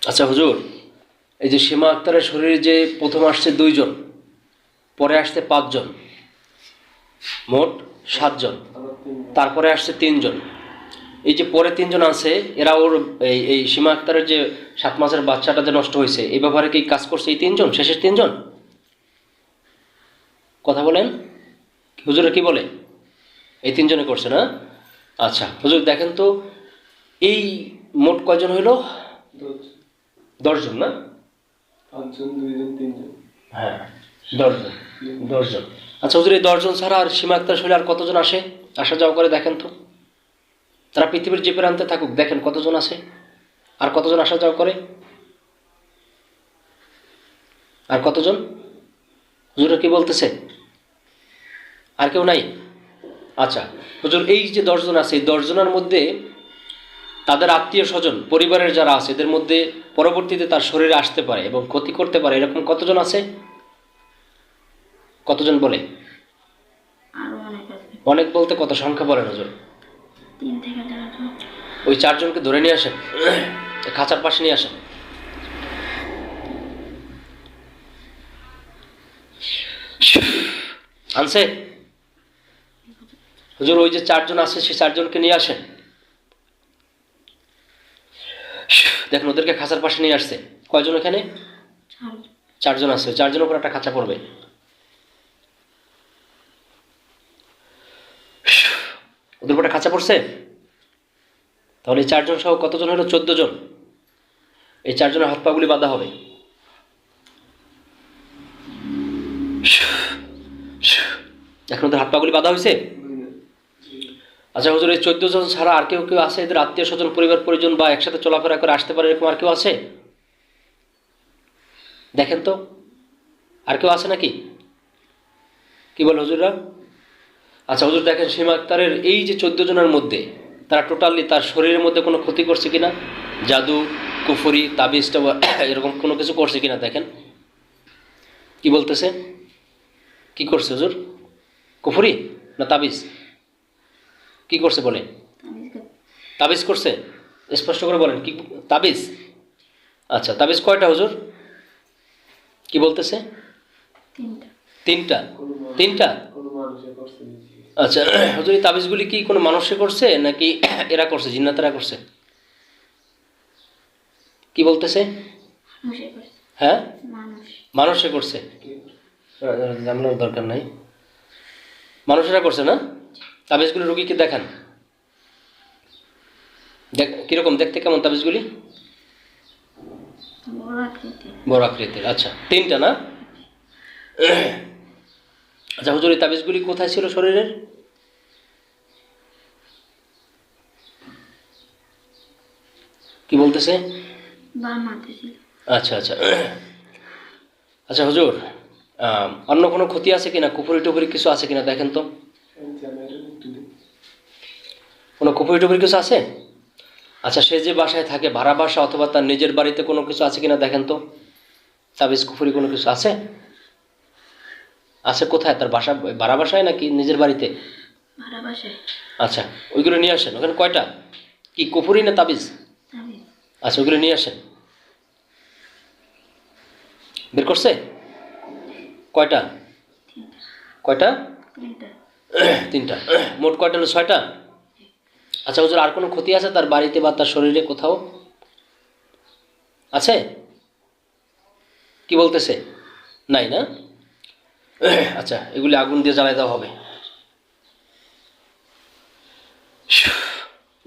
আচ্ছা হুজুর, এই যে সীমা আক্তারের শরীরে যে প্রথম আসছে 2 জন, পরে আসছে 5 জন, মোট 7 জন, তারপরে আসছে 3 জন। এই যে পরে 3 জন আছে, এরা ওর এই সীমা আক্তারের যে 7 মাসের বাচ্চাটা যে নষ্ট হয়েছে, এই ব্যাপারে কি কাজ করছে এই 3 জন, শেষের 3 জন? কথা বলেন, হুজুরে কি বলে? এই 3 জনে করছে না? আচ্ছা হুজুর দেখেন তো, এই মোট কয়জন হইল? 10 জন না? 5 জন, 2 জন, 3 জন। হ্যাঁ, 10 জন। 10 জন। আচ্ছা হুজুর, এই 10 জন ছাড়া আর সীমা আক্তার শরীরে আর কতজন আসে, আসা যাওয়া করে দেখেন তো? তারা পৃথিবীর যে প্রান্তে থাকুক, দেখেন কতজন আসে আর কতজন আসা যাওয়া করে, আর কতজন? হুজুর কি বলতেছে? আর কেউ নাই? আচ্ছা হুজুর, এই যে 10 জন আছে, এই 10 জনের মধ্যে তাদের আত্মীয় স্বজন, পরিবারের যারা আছে, এদের মধ্যে পরবর্তীতে তার শরীরে আসতে পারে এবং ক্ষতি করতে পারে, এরকম কতজন আছে? কতজন বলে? আরো অনেক আছে। অনেক বলতে কত সংখ্যা বলেন হুজুর? 3 থেকে 4 জন। ওই 4 জনকে ধরে নিয়ে আসেন, খাঁচার পাশে নিয়ে আসেন। আনছে হুজুর? ওই যে 4 জন আছে, সেই 4 জনকে নিয়ে আসেন। দেখেন ওদেরকে খাঁচার পাশে নিয়ে আসছে। কয়জন এখানে? 4 জন। 4 জন আছে। 4 জনের উপর একটা খাঁচা পড়বে। ওদের উপর একটা খাঁচা পড়ছে। তাহলে এই 4 জন সহ কতজন হলো? 14 জন। এই 4 জনের হাত পাগুলি বাঁধা হবে। এখন ওদের হাত পাগুলি বাঁধা হয়েছে। আচ্ছা হুজুর, এই 14 জন ছাড়া আর কেউ কেউ আছে, এদের আত্মীয় স্বজন, পরিবার পরিজন বা একসাথে চলাফেরা করে আসতে পারে, এরকম আর কেউ আছে? দেখেন তো, আর কেউ আছে নাকি? কি বলে হুজুররা? আচ্ছা হুজুর দেখেন, সীমা আক্তারের এই যে 14 জনের মধ্যে তারা টোটালি তার শরীরের মধ্যে কোনো ক্ষতি করছে কিনা, জাদু, কুফরি, তাবিজ এরকম কোনো কিছু করছে কিনা দেখেন। কি বলতেছে? কি করছে হুজুর? কুফরি না তাবিজ? কি করছে বলে? তাবিজ করছে। স্পষ্ট করে বলেন, কি তাবিজ? আচ্ছা, তাবিজ কয়টা হুজুর? কি বলতেছে? 3টা। 3টা? আচ্ছা হুজুর, এই তাবিজগুলি কি কোনো মানুষে করছে নাকি এরা করছে, জিন্নাতেরা করছে? কি বলতেছে? হ্যাঁ, মানুষে করছে। জানানোর দরকার নাই, মানুষেরা করছে না? তাবিজগুলি রুগীকে দেখান, কিরকম দেখতে, কেমন তাবিজগুলি? বড় আকৃতির। আচ্ছা, 3টা না? আচ্ছা হুজুর, এই তাবিজগুলি কোথায় ছিল শরীরের? কি বলতেছে? আচ্ছা আচ্ছা আচ্ছা হুজুর, অন্য কোনো ক্ষতি আছে কিনা, কুফরি টুফরি কিছু আছে কিনা দেখেন তো। কোনো কুফরি টুফরি কিছু আছে? আচ্ছা, সে যে বাসায় থাকে, ভাড়া বাসা অথবা তার নিজের বাড়িতে কোনো কিছু আছে কিনা দেখেন তো। তাবিজ কুফরি কোনো কিছু আছে? আছে কোথায়? তার বাসা, ভাড়া বাসায় নাকি নিজের বাড়িতে? আচ্ছা, ওইগুলো নিয়ে আসেন। ওখানে কয়টা? কি কুফরি না তাবিজ? আচ্ছা, ওইগুলো নিয়ে আসেন। বের করছে? কয়টা? কয়টা? 3টা। মোট কয়টা হলো? 6টা। আচ্ছা হুজুর, আর কোনো ক্ষতি আছে তার বাড়িতে বা তার শরীরে কোথাও আছে? কি বলতেছে? নাই না? আচ্ছা, এগুলি আগুন দিয়ে জ্বালাই দেওয়া হবে।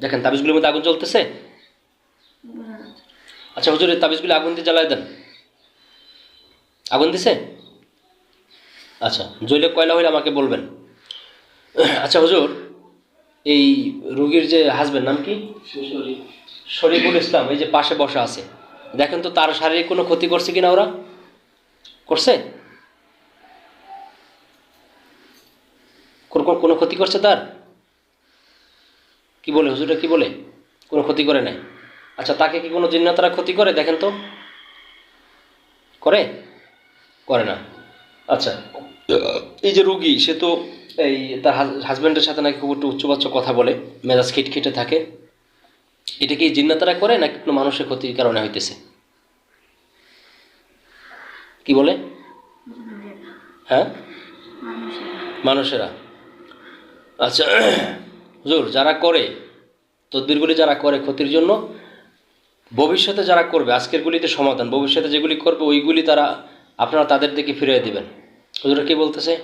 দেখেন তাবিজগুলির মধ্যে আগুন জ্বলতেছে। আচ্ছা হুজুর, এই তাবিজগুলি আগুন দিয়ে জ্বালাই দেন। আগুন দিছে? আচ্ছা, জ্বলে কয়লা হইলে আমাকে বলবেন। আচ্ছা হুজুর, এই রুগীর যে হাজবেন্ড, নাম কি? শরীফুল ইসলাম, এই যে পাশে বসা আছে, দেখেন তো তার শারীরিক কোনো ক্ষতি করছে কিনা ওরা? করছে? কোনো ক্ষতি করছে তার? কি বলে হুজুরটা, কি বলে? কোনো ক্ষতি করে নাই। আচ্ছা, তাকে কি কোনো জিন্নাতারা ক্ষতি করে দেখেন তো? করে? করে না। আচ্ছা, এই যে রুগী, সে তো এই তার হাজব্যান্ডের সাথে নাকি খুব একটু উচ্চবাচ্য কথা বলে, মেজাজ খিটখিটে থাকে। এটা কি জিন্নাতারা করে নাকি কোনো মানুষের ক্ষতির কারণে হইতেছে? কি বলে? হুজুরেরা, হ্যাঁ, মানুষেরা। মানুষেরা। আচ্ছা হুজুর, যারা করে তদবিরগুলি, যারা করে ক্ষতির জন্য, ভবিষ্যতে যারা করবে, আজকের গুলিতে সমাধান, ভবিষ্যতে যেগুলি করবে ওইগুলি তারা আপনারা তাদের দিকে ফিরিয়ে দিবেন। হুজুরা কি বলতেছে?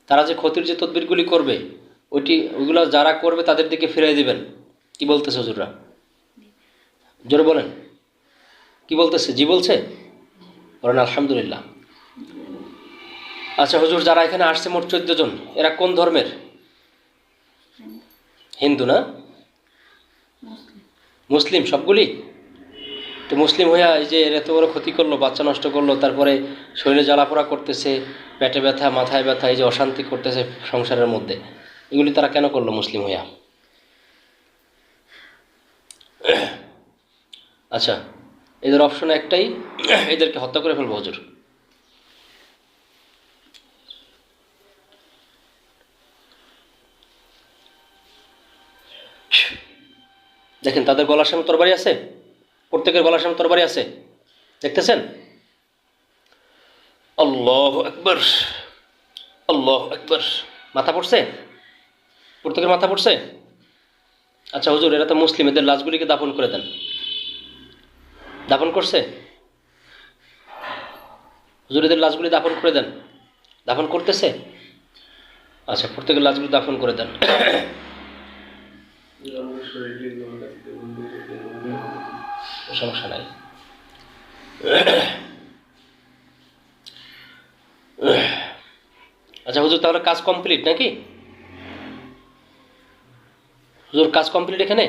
তারা যে ক্ষতির যে তদবিরগুলি করবে ওইগুলো যারা করবে তাদের দিকে ফিরিয়ে দিবেন। কি বলতেছে হুজুররা? জোরে বলেন, কি বলতেছে? জি বলছে? বলেন আলহামদুলিল্লাহ। আচ্ছা হুজুর, যারা এখানে আসছে মোট 14 জন, এরা কোন ধর্মের? হিন্দু না? মুসলিম। মুসলিম সবগুলি? তো মুসলিম হইয়া এই যে এর এত বড় ক্ষতি করলো, বাচ্চা নষ্ট করলো, তারপরে শরীরে জ্বালাপোড়া করতেছে, পেটে ব্যথা, মাথায় ব্যথা, এই যে অশান্তি করতেছে সংসারের মধ্যে, এগুলি তারা কেন করলো মুসলিম হইয়া? আচ্ছা, এদের অপশন একটাই, এদেরকে হত্যা করে ফেলবো হুজুর। দেখেন তাদের গলার সামনে তরবারি আছে, প্রত্যেকের গলার সামনে তরবারি আছে, দেখতেছেন? আল্লাহু আকবার, আল্লাহু আকবার। মাথা পড়ছে? প্রত্যেকের মাথা পড়ছে? আচ্ছা হুজুর, এরা তো মুসলিম, এদের লাশগুলিকে দাফন করে দেন। দাফন করছে? হুজুর, এদের লাশগুলি দাফন করে দেন। দাফন করতেছে? আচ্ছা, প্রত্যেকের লাশগুলি দাফন করে দেন। আমার শরীরে লোক আছে, সমস্যা নাই। আচ্ছা হুজুর, তাহলে কাজ কমপ্লিট নাকি? হুজুর কাজ কমপ্লিট এখানে?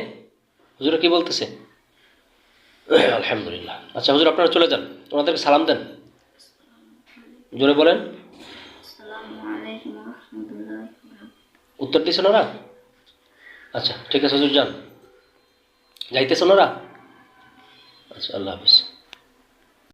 হুজুর কি বলতেছে? আলহামদুলিল্লাহ। আচ্ছা হুজুর, আপনারা চলে যান, ওনাদেরকে সালাম দেন, জোরে বলেন। আসসালামু আলাইকুম ওয়া রাহমাতুল্লাহি ওয়া বারাকাতুহু। উত্তর দিয়েছেন ওরা? আচ্ছা ঠিক আছে হুজুর, যান। যাইতেছেন ওরা? আচ্ছা, আল্লাহ হাফিজ।